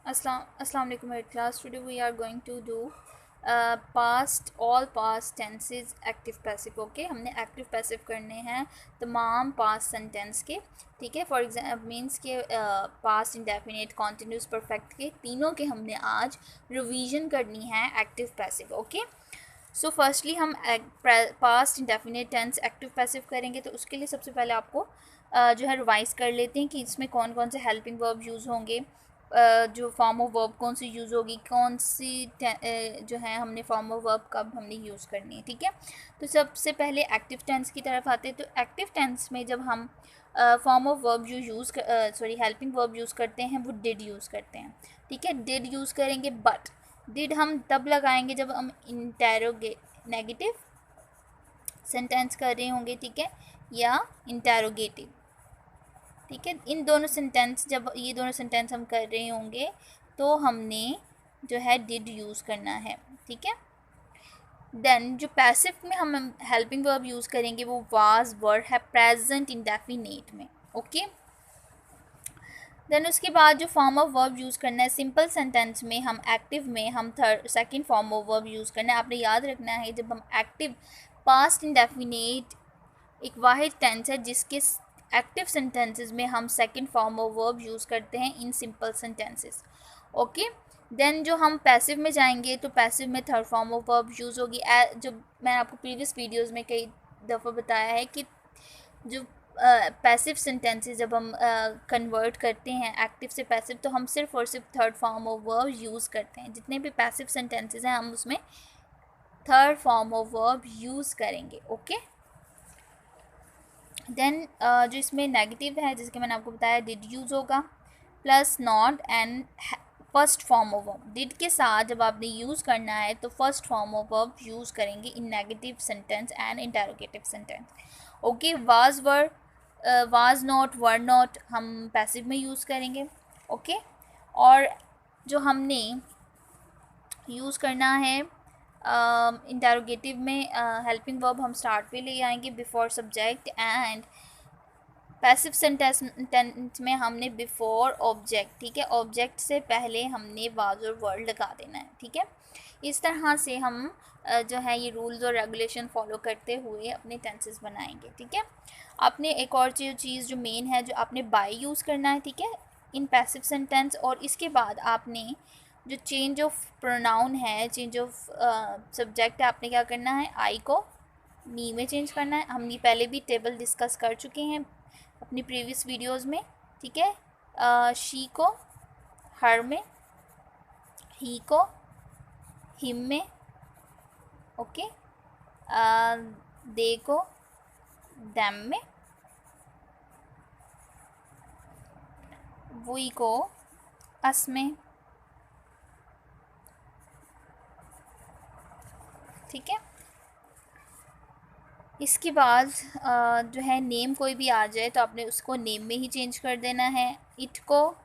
Assalamu alaikum my class. Today we are going to do all past tenses active passive. Okay हमने active passive करने हैं तमाम past sentence के. ठीक है, फॉर एग्जाम्पल मीन्स के पास्ट इंडेफिनिट कॉन्टिन्यूस परफेक्ट के तीनों के हमने आज रिवीजन करनी है active passive. Okay, so firstly हम past indefinite tense active passive करेंगे. तो उसके लिए सबसे पहले आपको जो है रिवाइज कर लेते हैं कि इसमें कौन कौन से हेल्पिंग वर्ब यूज़ होंगे, जो फॉर्म ऑफ वर्ब कौन सी यूज़ होगी, कौन सी जो है हमने फॉर्म ऑफ वर्ब कब हमने यूज़ करनी है. ठीक है, तो सबसे पहले एक्टिव टेंस की तरफ आते हैं. तो एक्टिव टेंस में जब हम फॉर्म ऑफ वर्ब जो यूज़ हेल्पिंग वर्ब यूज़ करते हैं वो डिड यूज़ करते हैं. ठीक है, डिड यूज़ करेंगे, बट डिड हम तब लगाएंगे जब हम नेगेटिव सेंटेंस कर रहे होंगे. ठीक है, या इंटेरोगेटिव. ठीक है, इन दोनों सेंटेंस जब ये दोनों सेंटेंस हम कर रहे होंगे तो हमने जो है डिड यूज़ करना है. ठीक है, देन जो पैसिव में हम हेल्पिंग वर्ब यूज़ करेंगे वो वाज वर है प्रेजेंट इंडेफिनिट में. ओके, देन उसके बाद जो फॉर्म ऑफ वर्ब यूज़ करना है सिंपल सेंटेंस में हम एक्टिव में हम second form of verb use करना है. आपने याद रखना है जब हम एक्टिव पास्ट इंडेफिनिट एक वाहिद टेंस है जिसके एक्टिव सेंटेंसेस में हम second form of verb use करते हैं in simple sentences. Okay, then जो हम पैसिव में जाएंगे तो पैसिव में third form of verb use होगी. जो मैंने आपको प्रीवियस वीडियोस में कई दफ़ा बताया है कि जो पैसिव सेंटेंसेस जब हम कन्वर्ट करते हैं एक्टिव से पैसिव तो हम सिर्फ और सिर्फ third form of verb use करते हैं. जितने भी पैसिव सेंटेंसेस हैं हम उसमें third form of verb use करेंगे. ओके, देन जो इसमें नेगेटिव है जिसके मैंने आपको बताया डिड यूज़ होगा plus not and first form of verb. Did के साथ जब आपने यूज़ करना है तो first form of verb use करेंगे in negative sentence and interrogative sentence. Okay, was were was not were not हम पैसिव में यूज़ करेंगे. ओके, और जो हमने यूज़ करना है इंटेरोगेटिव में हेल्पिंग वर्ब हम स्टार्ट पे ले आएंगे before subject. And passive sentence में हमने बिफोर ऑब्जेक्ट. ठीक है, ऑब्जेक्ट से पहले हमने वाज और वर लगा देना है. ठीक है, इस तरह से हम जो है ये रूल्स और रेगुलेशन फॉलो करते हुए अपने टेंसेस बनाएंगे. ठीक है, आपने एक और चीज़ जो मेन है जो आपने बाय यूज़ करना है. ठीक है, इन पैसिव सेंटेंस. और इसके बाद आपने जो चेंज ऑफ प्रोनाउन है, चेंज ऑफ सब्जेक्ट है, आपने क्या करना है आई को मी में चेंज करना है. हमने पहले भी टेबल डिस्कस कर चुके हैं अपनी प्रीवियस वीडियोस में. ठीक है, शी को हर में, ही को हिम में. ओके, दे को दैम में, वी को अस में. ठीक है, इसके बाद जो है नेम कोई भी आ जाए तो आपने उसको नेम में ही चेंज कर देना है. इट को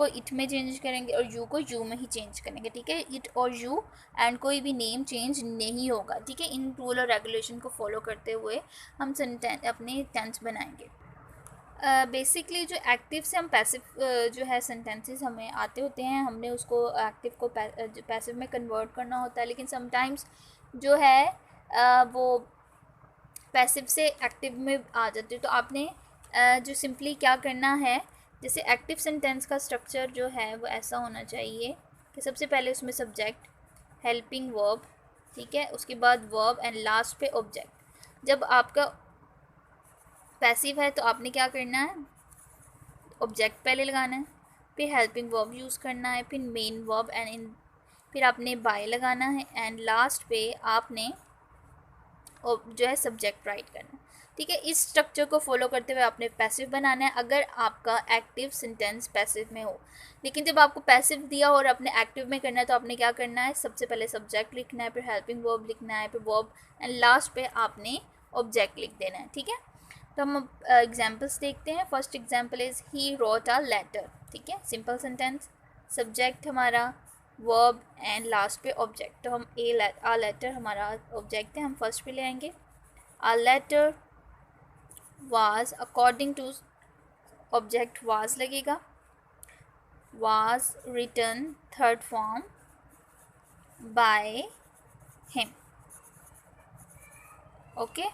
इट में चेंज करेंगे और यू को यू में ही चेंज करेंगे. ठीक है, इट और यू एंड कोई भी नेम चेंज नहीं होगा. ठीक है, इन रूल और रेगुलेशन को फॉलो करते हुए हम अपने टेंस बनाएंगे. बेसिकली जो एक्टिव से हम पैसिव जो है सेंटेंसेस हमें आते होते हैं हमने उसको एक्टिव को पैसिव में कन्वर्ट करना होता है. लेकिन समटाइम्स जो है वो पैसिव से एक्टिव में आ जाते. तो आपने जो सिंपली क्या करना है, जैसे एक्टिव सेंटेंस का स्ट्रक्चर जो है वो ऐसा होना चाहिए कि सबसे पहले उसमें सब्जेक्ट, हेल्पिंग वर्ब. ठीक है, उसके बाद वर्ब एंड लास्ट पे ऑब्जेक्ट. जब आपका पैसिव है तो आपने क्या करना है, ऑब्जेक्ट पहले लगाना है, फिर हेल्पिंग वर्ब यूज़ करना है, फिर मेन वर्ब एंड फिर आपने बाय लगाना है एंड लास्ट पे आपने जो है सब्जेक्ट राइट करना है. ठीक है, इस स्ट्रक्चर को फॉलो करते हुए आपने पैसिव बनाना है अगर आपका एक्टिव सेंटेंस पैसिव में हो. लेकिन जब आपको पैसिव दिया और अपने एक्टिव में करना है तो आपने क्या करना है, सबसे पहले सब्जेक्ट लिखना है, फिर हेल्पिंग वर्ब लिखना है, फिर वर्ब एंड लास्ट पे आपने ऑब्जेक्ट लिख देना है. ठीक है, तो हम एग्जाम्पल्स देखते हैं. First example is he wrote a letter. ठीक है, सिंपल सेंटेंस, सब्जेक्ट हमारा वर्ब एंड लास्ट पे ऑब्जेक्ट. तो हम आ लेटर हमारा ऑब्जेक्ट है, हम फर्स्ट पे ले आएंगे. A letter was, according to object was लगेगा. was written third form by him. Okay.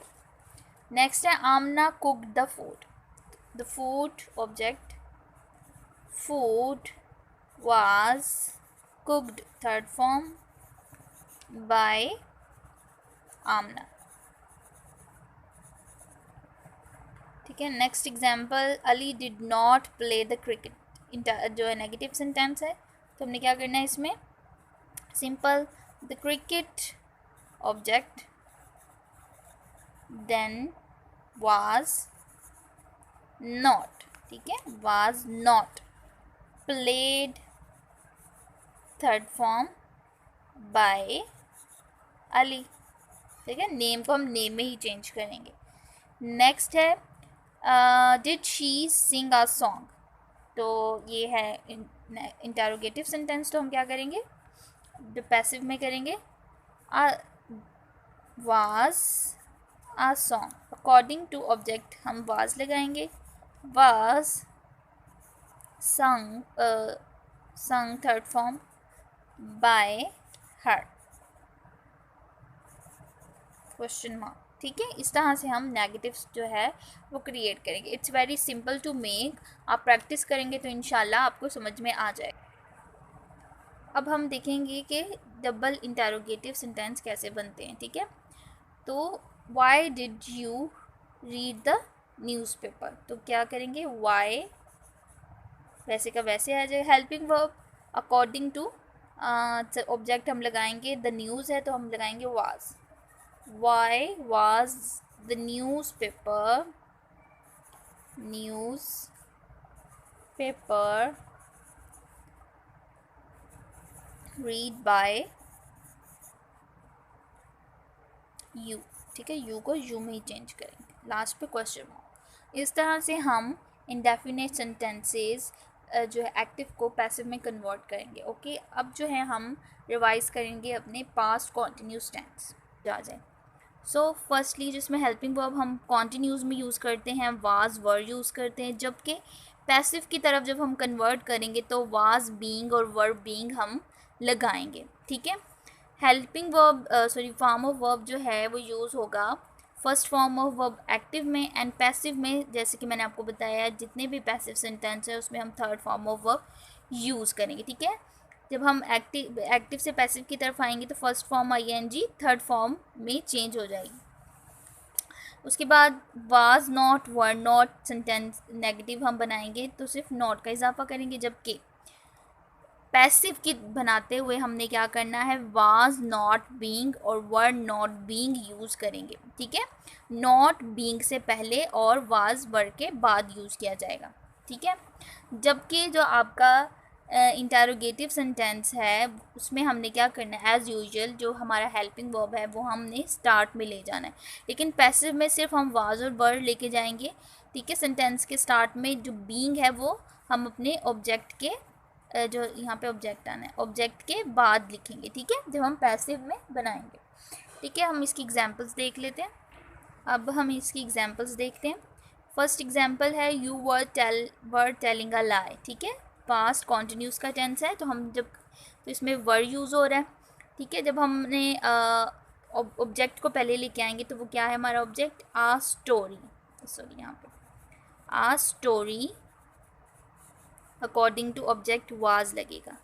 Next है Amna cooked the food. The food object, food was cooked third form by Amna. ठीक है. Next example, Ali did not play the cricket. जो है negative sentence है, तो हमने क्या करना है इसमें, simple, the cricket object then was not. ठीक है, was not played third form by Ali. ठीक है, नेम को हम नेम में ही चेंज करेंगे. नेक्स्ट है did she sing a song. तो ये है इंटरोगेटिव सेंटेंस, तो हम क्या करेंगे, पैसिव में करेंगे, was a song. According to object हम वाज लगाएंगे, was sung third form by her, question mark. ठीक है, इस तरह से हम नेगेटिव्स जो है वो क्रिएट करेंगे. It's very simple to make. आप प्रैक्टिस करेंगे तो इंशाल्लाह आपको समझ में आ जाएगा. अब हम देखेंगे कि डबल इंटरोगेटिव सेंटेंस कैसे बनते हैं. ठीक है, तो why did you read the newspaper. तो क्या करेंगे, वाई वैसे का वैसे आ जाएगा. Helping verb according to object हम लगाएंगे, द न्यूज़ है तो हम लगाएंगे was. Why was the newspaper read by you. ठीक है, you को you में ही चेंज करेंगे, लास्ट पे क्वेश्चन मार्क. इस तरह से हम इंडेफिनेट सेंटेंसेस जो है एक्टिव को पैसिव में कन्वर्ट करेंगे. ओके, अब जो है हम रिवाइज करेंगे अपने पास्ट कॉन्टिन्यूस टेंस. आ जाए. सो फर्स्टली जिसमें हेल्पिंग वर्ब हम कॉन्टिन्यूस में यूज़ करते हैं, वाज वर यूज़ करते हैं, जबकि पैसिव की तरफ जब हम कन्वर्ट करेंगे तो वाज बीइंग और वर्ब बीइंग हम लगाएंगे. ठीक है, helping verb form of verb जो है वो यूज़ होगा first form of verb active में, एंड पैसिव में जैसे कि मैंने आपको बताया जितने भी पैसिव सेंटेंस है उसमें हम third form of verb use करेंगे. ठीक है, जब हम एक्टिव से पैसिव की तरफ आएंगे तो first form ING third form में चेंज हो जाएगी. उसके बाद was not were not sentence negative हम बनाएंगे तो सिर्फ नॉट का इजाफा करेंगे, जबकि पैसिव की बनाते हुए हमने क्या करना है, वाज नॉट बीइंग और वर नॉट बीइंग यूज़ करेंगे. ठीक है, नॉट बीइंग से पहले और वाज वर के बाद यूज़ किया जाएगा. ठीक है, जबकि जो आपका इंटरोगेटिव सेंटेंस है उसमें हमने क्या करना है, एज़ यूजुअल जो हमारा हेल्पिंग वर्ब है वो हमने स्टार्ट में ले जाना है, लेकिन पैसिव में सिर्फ हम वाज और वर लेके जाएंगे. ठीक है, सेंटेंस के स्टार्ट में जो बीइंग है वो हम अपने ऑब्जेक्ट के जो यहाँ पे ऑब्जेक्ट आना है ऑब्जेक्ट के बाद लिखेंगे. ठीक है, जब हम पैसिव में बनाएंगे. ठीक है, हम इसकी एग्जांपल्स देख लेते हैं. अब हम इसकी एग्जांपल्स देखते हैं. फर्स्ट एग्जांपल है यू वर टेलिंग अ लाई. ठीक है, पास्ट कॉन्टिन्यूस का टेंस है, तो हम जब तो इसमें वर यूज़ हो रहा है. ठीक है, जब हमने ऑब्जेक्ट को पहले लेके आएंगे तो वो क्या है हमारा ऑब्जेक्ट, आ स्टोरी. सॉरी, यहाँ पे a story according to object was लगेगा.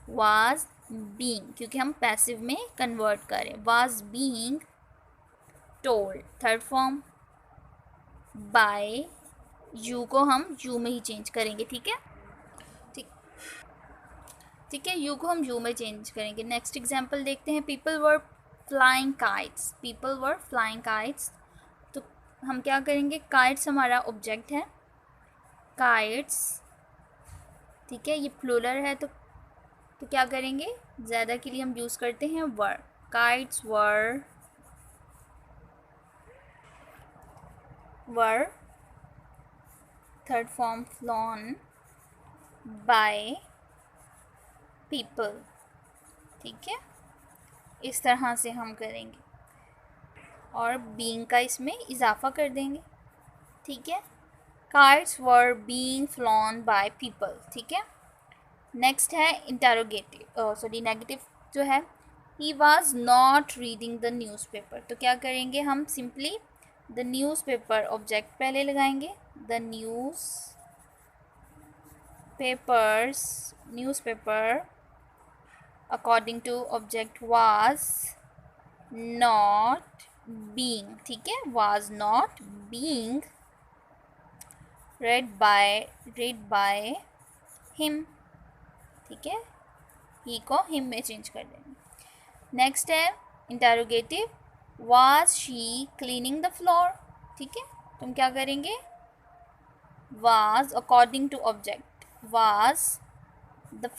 वाज बीइंग क्योंकि हम पैसिव में कन्वर्ट करें, was being told third form by you को हम यू में ही चेंज करेंगे. ठीक है, ठीक है, यू को हम यू में चेंज करेंगे. नेक्स्ट एग्जांपल देखते हैं. People were flying kites. People were flying kites, तो हम क्या करेंगे, काइट्स हमारा ऑब्जेक्ट है, काइट्स. ठीक है, ये प्लूरल है तो क्या करेंगे, ज़्यादा के लिए हम यूज़ करते हैं were. Kites were third form flown by people. ठीक है, इस तरह से हम करेंगे और बीइंग का इसमें इजाफा कर देंगे. ठीक है, kites were being flown by people. ठीक है, नेक्स्ट है इंटेरोगेटिव, सॉरी नेगेटिव जो है, he was not reading the newspaper. तो क्या करेंगे हम, सिंपली द न्यूज़पेपर ऑब्जेक्ट पहले लगाएंगे, the newspaper according to object was not being, ठीक है, was not being read by him, ठीक है, ही को हिम में चेंज कर देंगे। नेक्स्ट है interrogative, was she cleaning the floor, ठीक है, तुम क्या करेंगे, was according to object, was the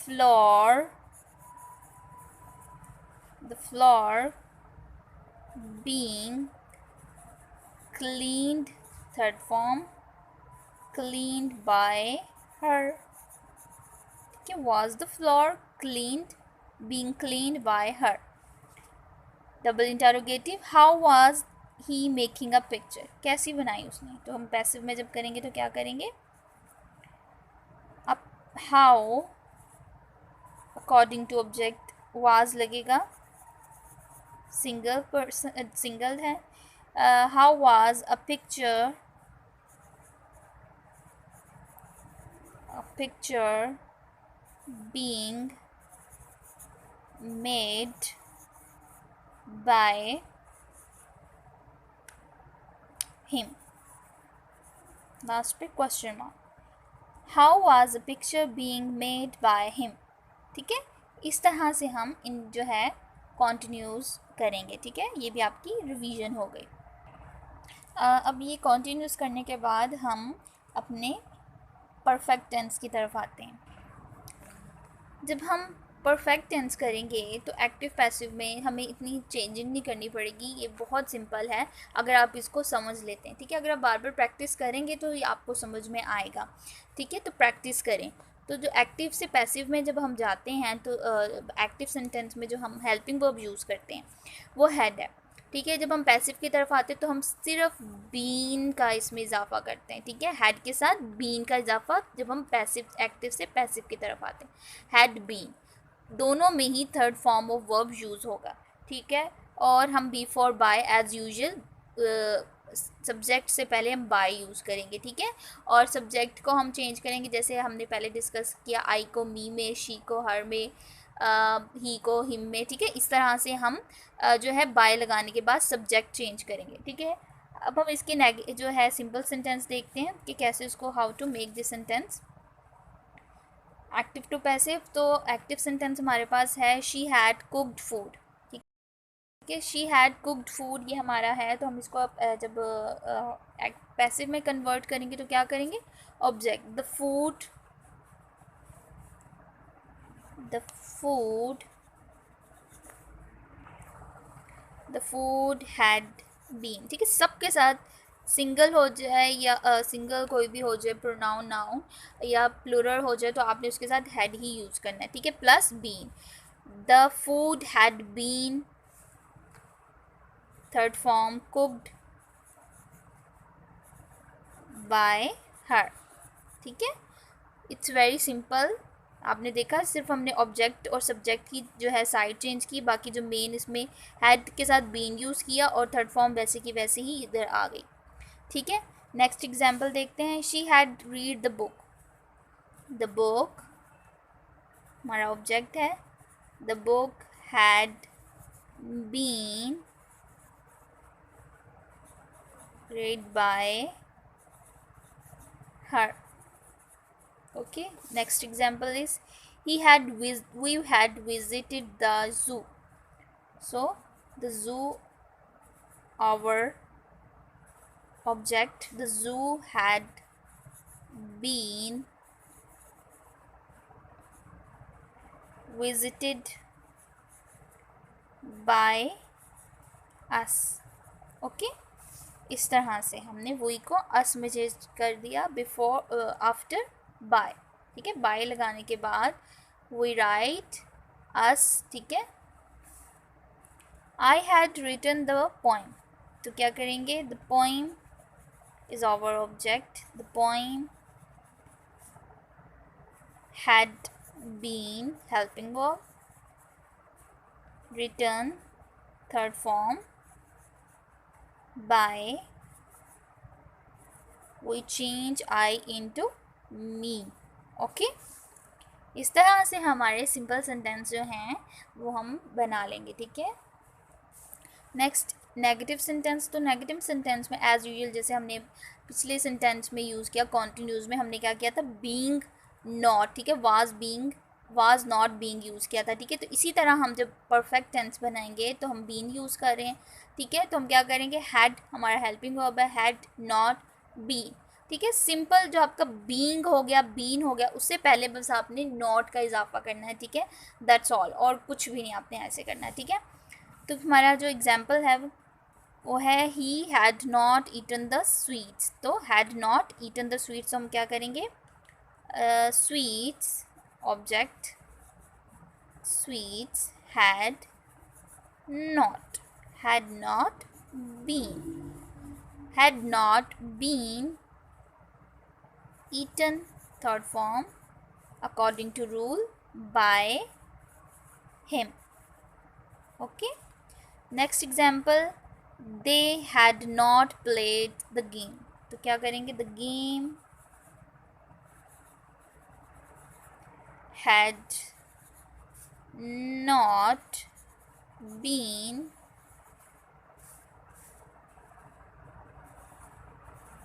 floor being cleaned, third form, cleaned by her, ठीक है, was the floor cleaned, being cleaned by her। Double interrogative, how was he making a picture, कैसी बनाई उसने। तो हम पैसिव में जब करेंगे तो क्या करेंगे, अब how according to object was लगेगा, सिंगल पर्सन, सिंगल है, how was a picture being made by him। Last पे question mark, how was a picture being made by him, ठीक है। इस तरह से हम इन जो है कॉन्टिन्यूस करेंगे, ठीक है, ये भी आपकी रिवीजन हो गई। अब ये कॉन्टिन्यूस करने के बाद हम अपने परफेक्ट टेंस की तरफ आते हैं। जब हम परफेक्ट टेंस करेंगे तो एक्टिव पैसिव में हमें इतनी चेंजिंग नहीं करनी पड़ेगी, ये बहुत सिंपल है अगर आप इसको समझ लेते हैं, ठीक है। अगर आप बार बार प्रैक्टिस करेंगे तो ये आपको समझ में आएगा, ठीक है, तो प्रैक्टिस करें। तो जो एक्टिव से पैसिव में जब हम जाते हैं तो एक्टिव सेंटेंस में जो हम हेल्पिंग वर्ब यूज़ करते हैं वो हैड है, ठीक है। जब हम पैसिव की तरफ आते हैं तो हम सिर्फ बीन का इसमें इजाफा करते हैं, ठीक है, हैड के साथ बीन का इजाफा जब हम पैसिव एक्टिव से पैसिव की तरफ आते हैं। हैड बीन, दोनों में ही third form of verb use होगा, ठीक है। और हम B for by as usual subject से पहले हम बाय यूज़ करेंगे, ठीक है। और सब्जेक्ट को हम चेंज करेंगे, जैसे हमने पहले डिस्कस किया, आई को मी में, शी को हर में, ही को हिम में, ठीक है। इस तरह से हम जो है बाय लगाने के बाद सब्जेक्ट चेंज करेंगे, ठीक है। अब हम इसके जो है सिंपल सेंटेंस देखते हैं कि कैसे उसको, how to make this sentence active to passive. तो एक्टिव सेंटेंस हमारे पास है, शी हैड कुक्ड फूड, ठीक है, शी हैड कुक्ड फूड ये हमारा है। तो हम इसको जब पैसिव में कन्वर्ट करेंगे तो क्या करेंगे, object, the food had been, ठीक है। सबके साथ सिंगल हो जाए या सिंगल कोई भी हो जाए, प्रोनाउन नाउन या प्लूरल हो जाए तो आपने उसके साथ हैड ही यूज़ करना है, ठीक है, plus been. The food had been, third form, cooked by her, ठीक है। It's very simple. आपने देखा सिर्फ हमने ऑब्जेक्ट और सब्जेक्ट की जो है साइड चेंज की, बाकी जो मेन इसमें हैड के साथ बीन यूज़ किया और थर्ड फॉर्म वैसे की वैसे ही इधर आ गई, ठीक है। नेक्स्ट एग्जाम्पल देखते हैं, she had read the book, the book हमारा ऑब्जेक्ट है, the book had been read by her, okay। Next example is, we had visited the zoo, so the zoo, our object, the zoo had been visited by us, okay। इस तरह से हमने वही को अस में change कर दिया, बिफोर आफ्टर बाय, ठीक है। बाय लगाने के बाद वी राइट अस, ठीक है। I had written the poem, तो क्या करेंगे, the poem is our object, the poem had been helping verb, return third form, by, we change I into me. Okay इस तरह से हमारे सिंपल सेंटेंस जो हैं वो हम बना लेंगे, ठीक है। Next negative sentence. तो नेगेटिव सेंटेंस में एज यूजुअल जैसे हमने पिछले सेंटेंस में यूज़ किया, कॉन्टिन्यूज में हमने क्या किया था, बीइंग नॉट, ठीक है, वाज नॉट बीइंग यूज़ किया था, ठीक है। तो इसी तरह हम जब परफेक्ट टेंस बनाएंगे तो हम बीन यूज़ कर रहे हैं, ठीक है। तो हम क्या करेंगे, हैड हमारा हेल्पिंग वर्ब है, हैड नॉट बीन, ठीक है। सिंपल जो आपका बीइंग हो गया, बीन हो गया, उससे पहले बस आपने नॉट का इजाफा करना है, ठीक है, दैट्स ऑल, और कुछ भी नहीं आपने ऐसे करना है, ठीक है। तो हमारा जो एग्जाम्पल है वो है he had not eaten the sweets. तो had not eaten the sweets, हम क्या करेंगे, sweets object, sweets had not been, had not been eaten third form according to rule by him. Okay, next example, they had not played the game. तो क्या करेंगे, the game had not been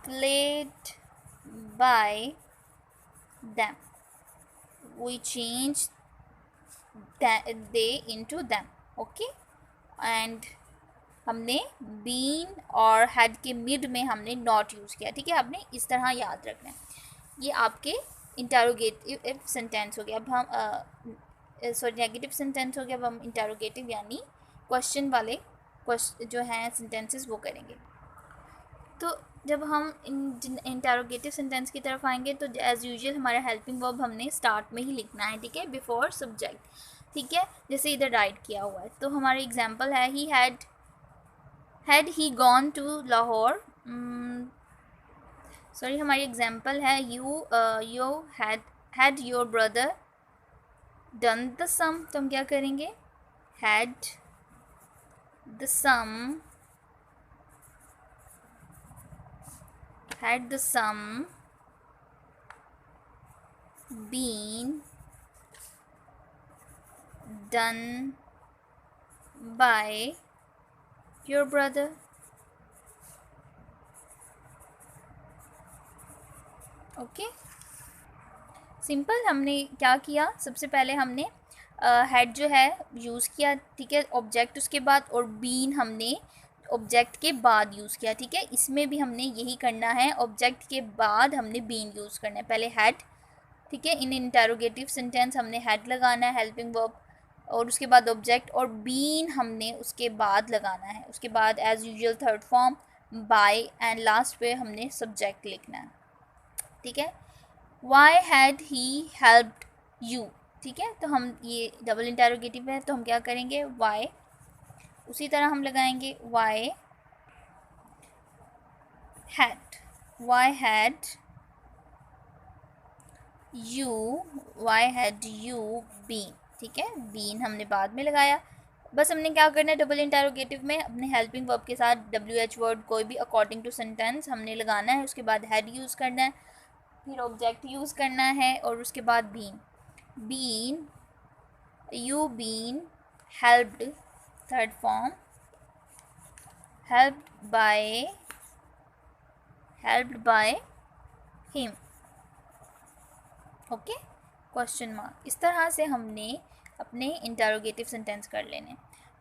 played by them. We change they into them. Okay, and हमने been और had के mid में हमने not use किया, ठीक है। आपने इस तरह याद रखना है। ये आपके इंटरोगेटिव सेंटेंस हो गया। अब हम सॉरी नेगेटिव सेंटेंस हो गया। अब हम इंटरोगेटिव यानी क्वेश्चन वाले जो हैं सेंटेंसेस वो करेंगे। तो जब हम इंटरोगेटिव सेंटेंस की तरफ आएंगे तो एज़ यूजुअल हमारा हेल्पिंग वर्ब हमने स्टार्ट में ही लिखना है, ठीक है, बिफोर सब्जेक्ट, ठीक है, जैसे इधर राइट किया हुआ है। तो हमारा एग्जांपल है he had he gone to Lahore, sorry हमारी एग्जांपल है you had your brother done the sum. तो हम क्या करेंगे, had the sum been done by your brother. Okay simple हमने क्या किया, सबसे पहले हमने हैड जो है यूज़ किया, ठीक है, ऑब्जेक्ट उसके बाद, और बीन हमने ऑब्जेक्ट के बाद यूज़ किया, ठीक है। इसमें भी हमने यही करना है, ऑब्जेक्ट के बाद हमने बीन यूज़ करना है, पहले हैड, ठीक है। इन इंटरोगेटिव सेंटेंस हमने हैड लगाना है हेल्पिंग वर्ब, और उसके बाद ऑब्जेक्ट, और बीन हमने उसके बाद लगाना है, उसके बाद as usual third form, by, and last पे हमने सब्जेक्ट लिखना है, ठीक है। Why had he helped you, ठीक है। तो हम ये डबल इंटरोगेटिव है, तो हम क्या करेंगे, वाई, उसी तरह हम लगाएंगे वाई हैड यू बीन, ठीक है, बीन हमने बाद में लगाया। बस हमने क्या करना है, डबल इंटरोगेटिव में अपने हेल्पिंग वर्ब के साथ WH वर्ड कोई भी अकॉर्डिंग टू सेंटेंस हमने लगाना है, उसके बाद हैड यूज़ करना है, फिर ऑब्जेक्ट यूज़ करना है, और उसके बाद been you been helped third form, helped by him. Okay, question mark. इस तरह से हमने अपने इंटरोगेटिव सेंटेंस कर लेने।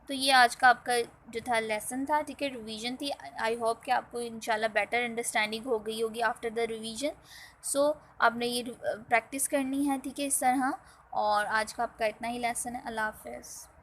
तो ये आज का आपका जो था लेसन था, ठीक है, रिवीजन थी। आई होप कि आपको इंशाल्लाह बेटर अंडरस्टैंडिंग हो गई होगी आफ्टर द रिवीजन। सो आपने ये प्रैक्टिस करनी है, ठीक है, इस तरह। और आज का आपका इतना ही लेसन है। अल्लाह हाफ़िज़।